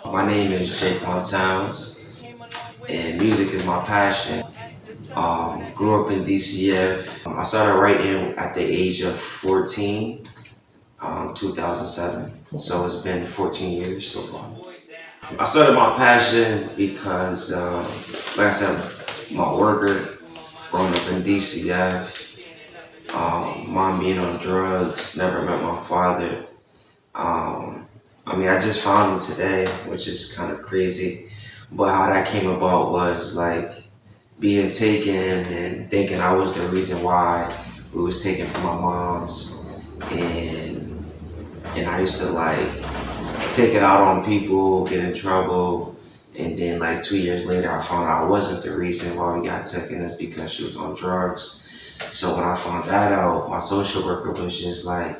My name is Jquan Towns, and music is my passion. Grew up in DCF. I started writing at the age of 14, 2007. So it's been 14 years so far. I started my passion because, like I said, my worker, growing up in DCF, mom being on drugs, never met my father. I just found him today, which is kind of crazy. But how that came about was like being taken and thinking I was the reason why we was taken from my mom's. And I used to like take it out on people, get in trouble. And then like 2 years later, I found out I wasn't the reason why we got taken. It's because she was on drugs. So when I found that out, my social worker was just like,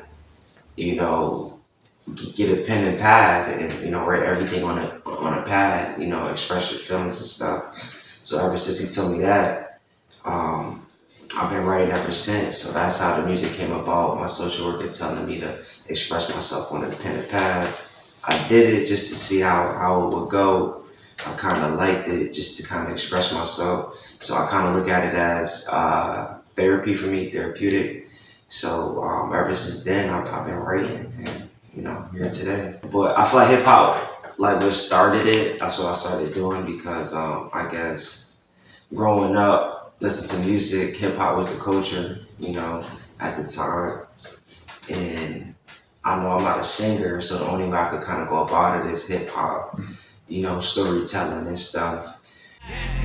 get a pen and pad and, write everything on a pad, express your feelings and stuff. So ever since he told me that, I've been writing ever since. So that's how the music came about. My social worker telling me to express myself on a pen and pad. I did it just to see how it would go. I kind of liked it just to kind of express myself. So I kind of look at it as therapy for me, therapeutic. So ever since then, I've been writing and, here today. But I feel like hip hop, like what started it, that's what I started doing because I guess growing up, listening to music, hip hop was the culture, at the time. And I know I'm not a singer, so the only way I could kind of go about it is hip hop, storytelling and stuff.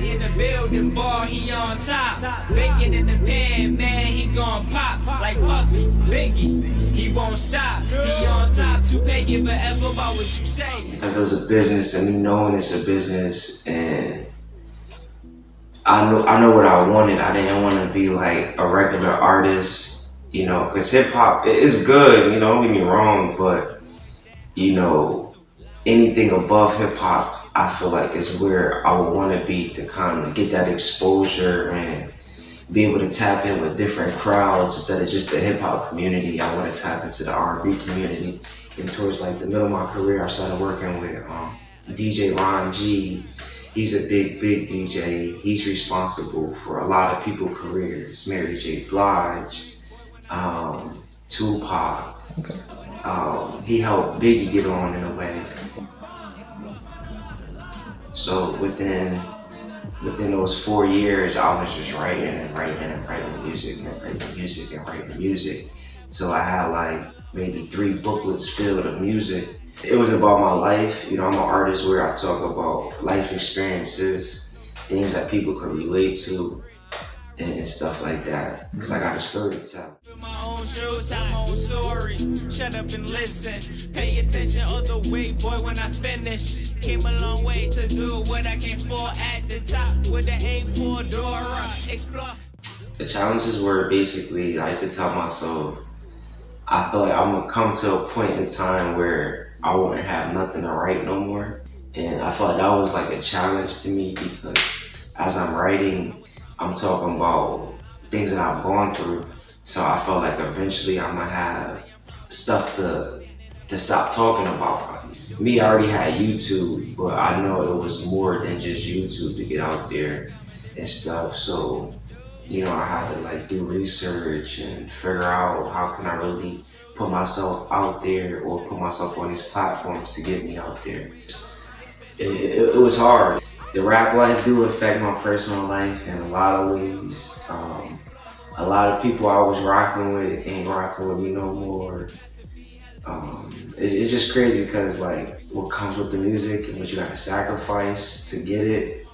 In the building, boy, he on top. Bacon in the pan, man, he gon' pop. Like Puffy, Biggie, he won't stop. He on top, to pay you forever about what you say. Because it was a business, and me knowing it's a business, and I know what I wanted. I didn't want to be like a regular artist, because hip hop is good, don't get me wrong, but anything above hip hop, I feel like is where I would want to be to kind of get that exposure and be able to tap in with different crowds instead of just the hip hop community. I want to tap into the R&B community. And towards like the middle of my career, I started working with DJ Ron G. He's a big DJ. He's responsible for a lot of people's careers. Mary J. Blige, Tupac. Okay. He helped Biggie get on in a way. So within those 4 years, I was just writing music and writing music. So I had like maybe 3 booklets filled of music. It was about my life. I'm an artist where I talk about life experiences, things that people could relate to, and stuff like that. Because I got a story to tell. My own shoes, my own story. Shut up and listen. Pay attention other way, boy, when I finish. Came a long way to do what I came for at the top. With the aim for Dora. Explore. The challenges were basically, I used to tell myself, I feel like I'm going to come to a point in time where I won't have nothing to write no more. And I felt like that was like a challenge to me because as I'm writing, I'm talking about things that I've gone through. So I felt like eventually I'm gonna have stuff to stop talking about. Me, I already had YouTube, but I know it was more than just YouTube to get out there and stuff. So, I had to like do research and figure out how can I really put myself out there or put myself on these platforms to get me out there. It was hard. The rap life do affect my personal life in a lot of ways. A lot of people I was rocking with ain't rocking with me no more. It's just crazy because like what comes with the music and what you gotta sacrifice to get it.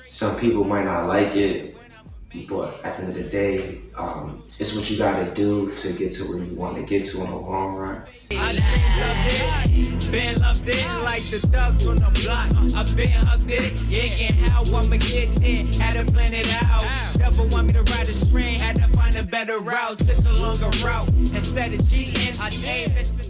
Some people might not like it, but at the end of the day, it's what you gotta do to get to where you want to get to in the long run. Been up there like the thugs on the block. I've been hugged it, yeah, and how I'ma get there. Had to plan it out. Never want me to ride a string, had to find a better route. Took a longer route instead of cheating. I ain't missing.